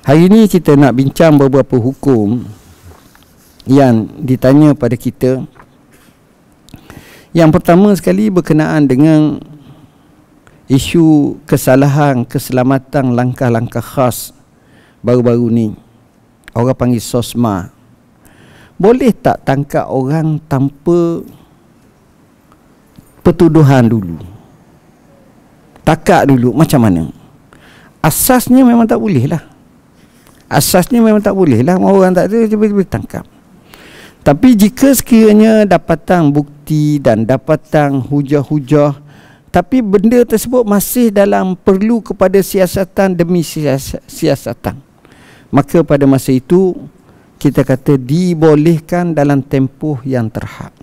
Hari ini kita nak bincang beberapa hukum yang ditanya pada kita. Yang pertama sekali berkenaan dengan isu kesalahan keselamatan langkah-langkah khas baru-baru ni. Orang panggil SOSMA. Boleh tak tangkap orang tanpa pertuduhan dulu? Takak dulu macam mana? Asasnya memang tak boleh lah. Asasnya memang tak boleh lah. Orang tak ada tiba-tiba tangkap. Tapi jika sekiranya dapatan bukti dan dapatan hujah-hujah, tapi benda tersebut masih dalam perlu kepada siasatan demi siasatan, maka pada masa itu kita kata dibolehkan dalam tempoh yang terhad.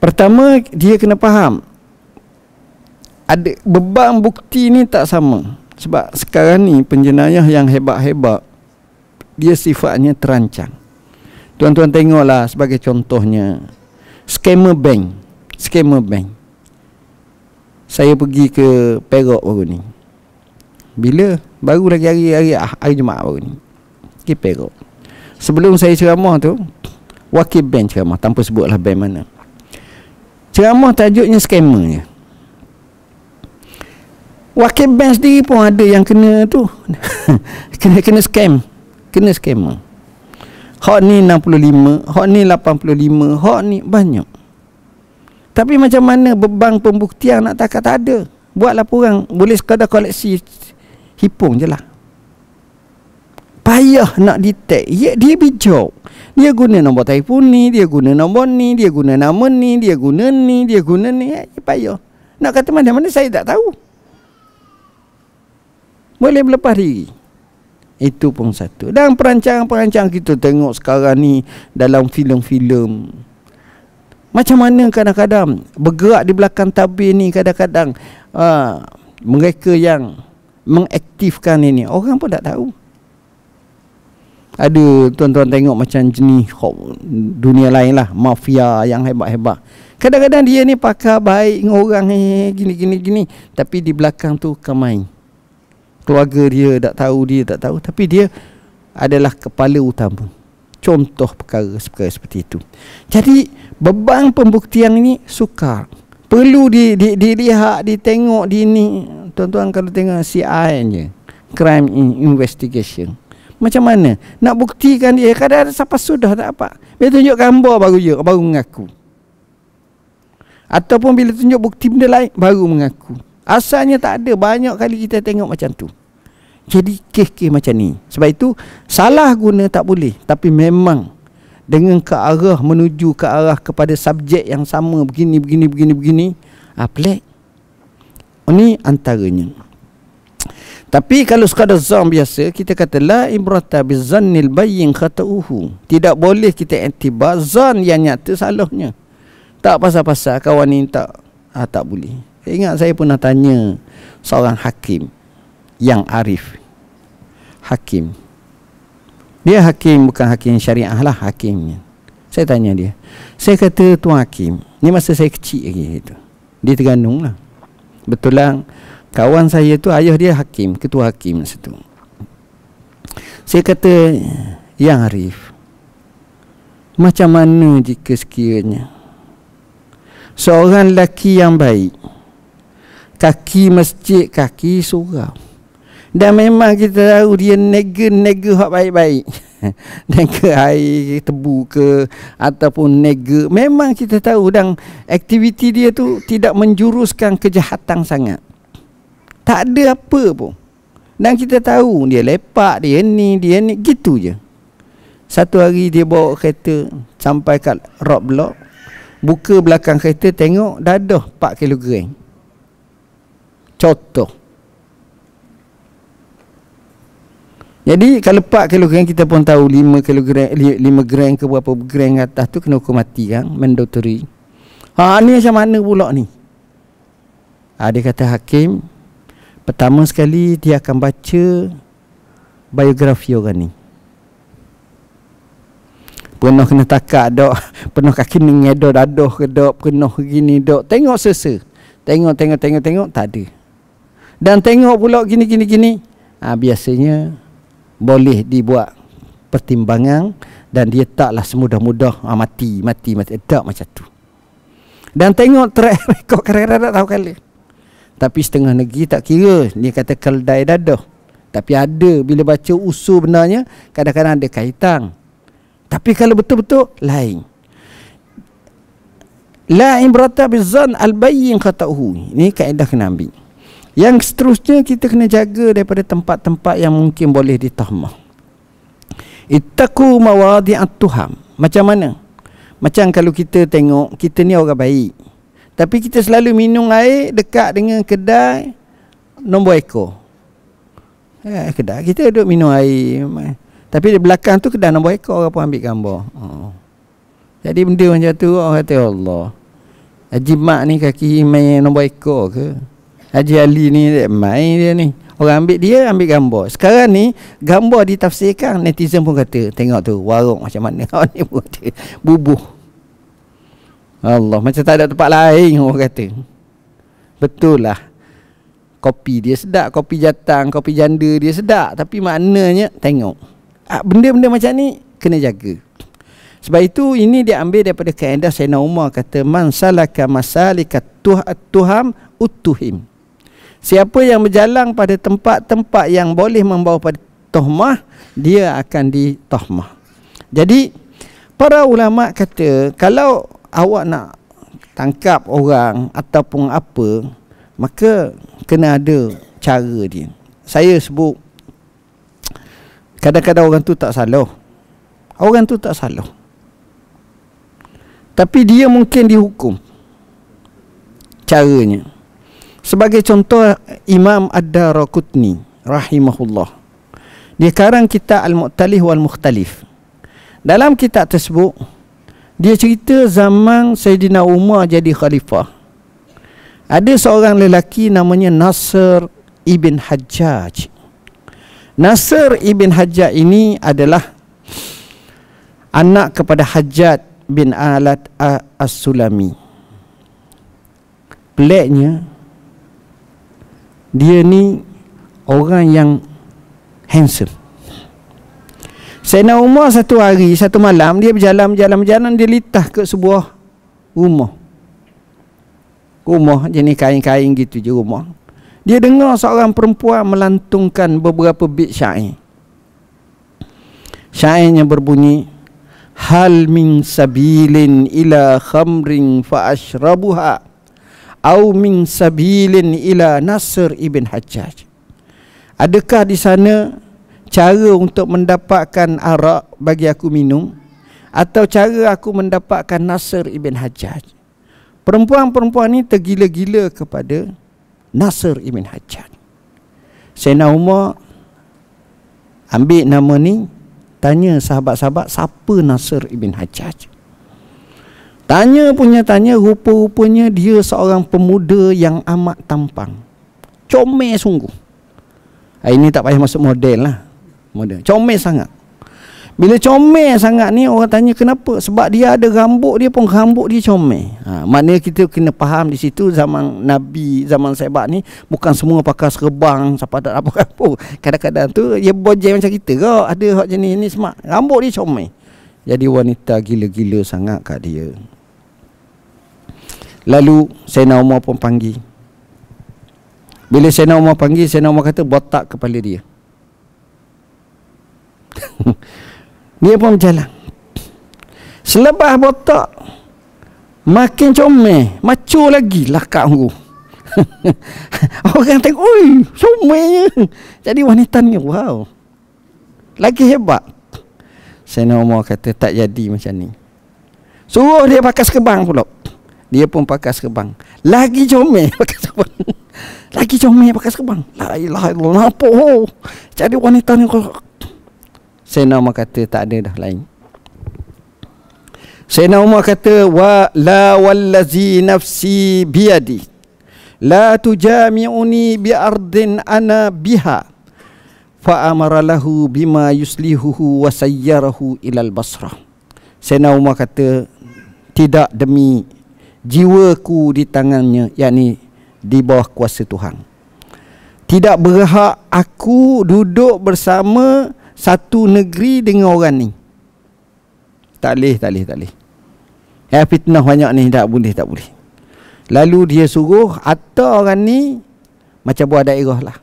Pertama, dia kena faham ada beban bukti ni tak sama. Sebab sekarang ni penjenayah yang hebat-hebat, dia sifatnya terancang. Tuan-tuan tengoklah sebagai contohnya scammer bank. Scammer bank. Saya pergi ke Perak baru ni. Bila? Baru lagi hari Jumaat baru ni. Pergi Perak. Sebelum saya ceramah tu, wakil bank ceramah, tanpa sebutlah bank mana. Ceramah tajuknya scammer je. Wakil bank sendiri pun ada yang kena tu. kena scam. Kena scammer. Hak ni 65, hak ni 85, hak ni banyak. Tapi macam mana beban pembuktian nak tak ada. Buat laporan, boleh sekadar koleksi hipung je lah. Payah nak detect. Dia bijak. Dia guna nombor telefon ni, dia guna nombor ni, dia guna nama ni, dia guna ni, dia guna ni. Payah. Nak kata mana-mana saya tak tahu. Boleh berlepas diri. Itu pun satu. Dan perancangan-perancangan kita tengok sekarang ni dalam filem-filem, macam mana kadang-kadang bergerak di belakang tabir ni, kadang-kadang mereka yang mengaktifkan ini, orang pun tak tahu. Ada tuan-tuan tengok macam jenis dunia lain lah, mafia yang hebat-hebat. Kadang-kadang dia ni pakar baik dengan orang gini, tapi di belakang tu kamai. Keluarga dia tak tahu, tapi dia adalah kepala utama. Contoh perkara seperti itu. Jadi beban pembuktian ini sukar. Perlu dilihat, ditengok di ini. Tuan-tuan kalau tengok CI je, crime investigation. Macam mana nak buktikan dia? Kadang ada siapa sudah tak apa. Bila tunjuk gambar baru mengaku. Ataupun bila tunjuk bukti benda lain baru mengaku. Asalnya tak ada. Banyak kali kita tengok macam tu. Jadi kes-kes macam ni. Sebab itu salah guna tak boleh. Tapi memang dengan ke arah menuju ke arah kepada subjek yang sama, begini. Pelik. Ini antaranya. Tapi kalau sekadar zon biasa, kita kata la ibrata bizannil bayyin khata'uhu. Tidak boleh kita iktibar zon yang nyata salahnya. Tak pasal-pasal kawan ni tak boleh. Ingat saya pernah tanya seorang hakim yang arif. Hakim. Dia hakim, bukan hakim syariah lah, hakimnya. Saya tanya dia. Saya kata, Tuan Hakim, ni masa saya kecil lagi itu. Di Terengganu lah. Betul lah, kawan saya tu ayah dia hakim, ketua hakim masa tu. Saya kata, Yang Arif, macam mana jika sekiranya seorang lelaki yang baik, kaki masjid, kaki surau, dan memang kita tahu dia nega hak baik-baik, nega air tebu ke ataupun nega, memang kita tahu dan aktiviti dia tu tidak menjuruskan kejahatan sangat, tak ada apa pun, dan kita tahu dia lepak, dia ni gitu je. Satu hari dia bawa kereta sampai kat roadblock, buka belakang kereta, tengok dadah 4 kilogram. Contoh. Jadi kalau 4 kilogram kita pun tahu 5 gram ke berapa gram atas tu kena hukum mati kan, mandatory. Ni macam mana pula ni? Dia kata hakim, pertama sekali dia akan baca biografi orang ni. Pernah kena takak dok, pernah kaki ni ngedor dadah ke dok, pernah gini dok. Tengok sesa. Tengok tak ada. Dan tengok pula gini. Biasanya boleh dibuat pertimbangan dan dia taklah semudah-mudah mati. Tak macam tu. Dan tengok track record kadang-kadang tak tahu kali. Tapi setengah negeri tak kira, dia kata keldai dadah. Tapi ada bila baca usul benarnya, kadang-kadang ada kaitan. Tapi kalau betul-betul lain. La imrata bizan al-bayyin khata'uhu. Ini kaedah kena ambil. Yang seterusnya kita kena jaga daripada tempat-tempat yang mungkin boleh ditahmah. Ittaqu mawadi'at tuham. Macam mana? Macam kalau kita tengok, kita ni orang baik, tapi kita selalu minum air dekat dengan kedai nombor ekor. Kedai kita duduk minum air, tapi di belakang tu kedai nombor ekor, orang pun ambil gambar. Jadi benda macam tu, orang kata Allah, Haji Mak ni kaki main nombor ekor ke? Haji Ali ni main dia ni, orang ambil dia, ambil gambar. Sekarang ni gambar ditafsirkan, netizen pun kata, tengok tu warung macam mana. Orang ni pun kata bubuh. Allah, macam tak ada tempat lain, orang kata. Betul lah, kopi dia sedap, kopi jatang, kopi janda dia sedap, tapi maknanya tengok, benda-benda macam ni kena jaga. Sebab itu ini dia ambil daripada kaedah Sayyidina Umar, kata man salaka masalikat tuham utuhim. Siapa yang berjalan pada tempat-tempat yang boleh membawa pada tohmah, dia akan ditohmah. Jadi para ulama kata, kalau awak nak tangkap orang ataupun apa, maka kena ada cara dia. Saya sebut, kadang-kadang orang tu tak salah. Orang tu tak salah, tapi dia mungkin dihukum. Caranya, sebagai contoh, Imam Ad-Daraqutni rahimahullah, dia karang kitab Al-Mu'talih wal-Mukhtalif. Dalam kitab tersebut, dia cerita zaman Sayyidina Umar jadi khalifah, ada seorang lelaki namanya Nasr ibn Hajjaj. Nasr ibn Hajjaj ini adalah anak kepada Hajjaj bin Alat As-Sulami. Peliknya, dia ni orang yang handsome. Sayyidina Umar satu hari, satu malam, dia berjalan, dia litah ke sebuah rumah jenis kain-kain gitu je rumah. Dia dengar seorang perempuan melantungkan beberapa bait syair. Syairnya berbunyi, hal min sabilin ila khamrin fa ashrabuha au min sabilin ila Nasr ibn Hajjaj. Adakah di sana cara untuk mendapatkan arak bagi aku minum, atau cara aku mendapatkan Nasr ibn Hajjaj? Perempuan-perempuan ni tergila-gila kepada Nasr ibn Hajjaj. Sayyidina Umar ambil nama ni, tanya sahabat-sahabat, siapa Nasr ibn Hajjaj? Tanya, rupa-rupanya dia seorang pemuda yang amat tampang, comel sungguh. Ini tak payah masuk model lah, comel sangat. Bila comel sangat ni, orang tanya kenapa? Sebab dia ada rambut, dia pun rambut dia comel. Maknanya kita kena faham di situ, zaman Nabi, zaman sahabat ni bukan semua pakai serban, siapa tak apa-apa. Kadang-kadang tu dia bojel macam kita ke, ada hak jenis ni semak, rambut dia comel. Jadi wanita gila-gila sangat kat dia. Lalu Sayyidina Umar pun panggil. Bila Sayyidina Umar panggil, Sayyidina Umar kata botak kepala dia. Dia pun berjalan. Selepas botak, makin comel, maco lagi lah kat aku. Orang tengok, oi, comelnya. Jadi wanita ni, wow, lagi hebat. Sayyidina Umar kata tak jadi macam ni. Suruh dia pakai sekebang pula. Dia pun pakai sekebang. Lagi comel pakai sekebang. Lagi comel pakai sekebang. La ilaha illallah, apa? Jadi wanita ni, Sayyidina Umar kata tak ada dah lain. Sayyidina Umar kata, wa la wallazi nafsi biyadi la tujami'uni bi ardin ana biha fa amara lahu bima yuslihuhu wa sayyarahu ilal Basrah. Sayyidina Umar kata, tidak demi jiwaku di tangannya, yakni di bawah kuasa Tuhan, tidak berhak aku duduk bersama satu negeri dengan orang ni. Tak boleh. Fitnah banyak ni, tak boleh. Lalu dia suruh atar orang ni macam buah daerah lah.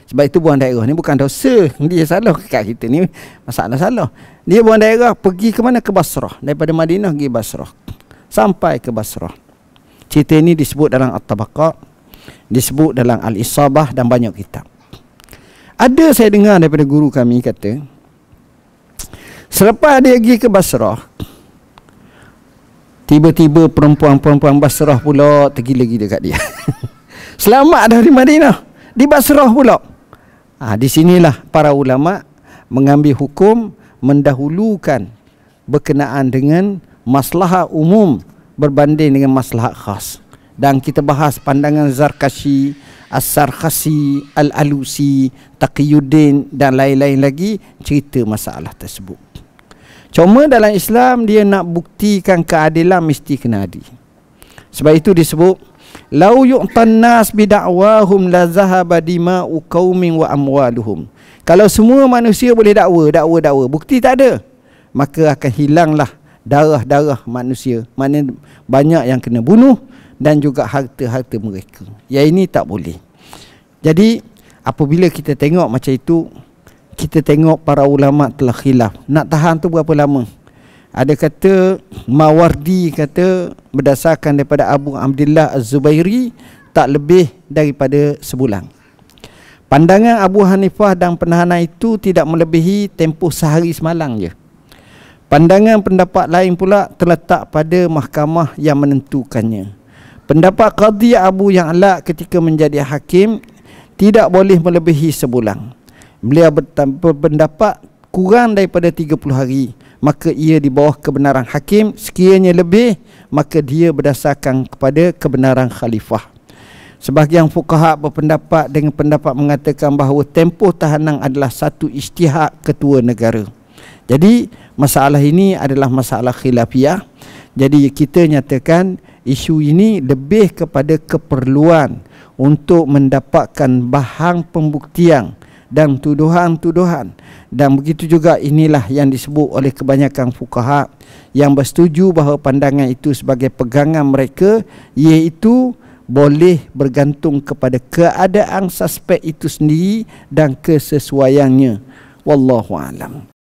Sebab itu buah daerah ni bukan dosa. Dia salah kat kita ni, masalah salah. Dia buah daerah pergi ke mana? Ke Basrah. Daripada Madinah pergi Basrah. Sampai ke Basrah. Cerita ini disebut dalam At-Tabaqat, disebut dalam Al-Isabah dan banyak kitab. Ada saya dengar daripada guru kami kata, selepas dia pergi ke Basrah, tiba-tiba perempuan-perempuan Basrah pula tergila-gila kat dia. Selamat dari Madinah, di Basrah pula. Di sinilah para ulama mengambil hukum mendahulukan berkenaan dengan maslahah umum berbanding dengan maslahah khas. Dan kita bahas pandangan Zarkashi, As-Sarkhasi, Al-Alusi, Taqiyuddin dan lain-lain lagi cerita masalah tersebut. Cuma dalam Islam dia nak buktikan keadilan mesti kena adil. Sebab itu disebut lau yu'tan nas bida'wahum la zahaba dima'u qaumin wa amwaluhum. Kalau semua manusia boleh dakwa, bukti tak ada, maka akan hilanglah darah-darah manusia. Mana banyak yang kena bunuh dan juga harta-harta mereka. Yang ini tak boleh. Jadi apabila kita tengok macam itu, kita tengok para ulama telah khilaf. Nak tahan tu berapa lama? Ada kata Mawardi kata berdasarkan daripada Abu Abdillah Az-Zubairi tak lebih daripada sebulan. Pandangan Abu Hanifah dan penahanan itu tidak melebihi tempoh sehari semalam je. Pandangan pendapat lain pula terletak pada mahkamah yang menentukannya. Pendapat Qadhi Abu Ya'la ketika menjadi hakim tidak boleh melebihi sebulan. Beliau berpendapat kurang daripada 30 hari, maka ia di bawah kebenaran hakim. Sekiranya lebih, maka dia berdasarkan kepada kebenaran khalifah. Sebahagian fuqaha berpendapat dengan pendapat mengatakan bahawa tempoh tahanan adalah satu ijtihad ketua negara. Jadi masalah ini adalah masalah khilafiyah. Jadi kita nyatakan isu ini lebih kepada keperluan untuk mendapatkan bahan pembuktian dan tuduhan-tuduhan. Dan begitu juga inilah yang disebut oleh kebanyakan fuqaha yang bersetuju bahawa pandangan itu sebagai pegangan mereka, iaitu boleh bergantung kepada keadaan suspek itu sendiri dan kesesuaiannya. Wallahu a'lam.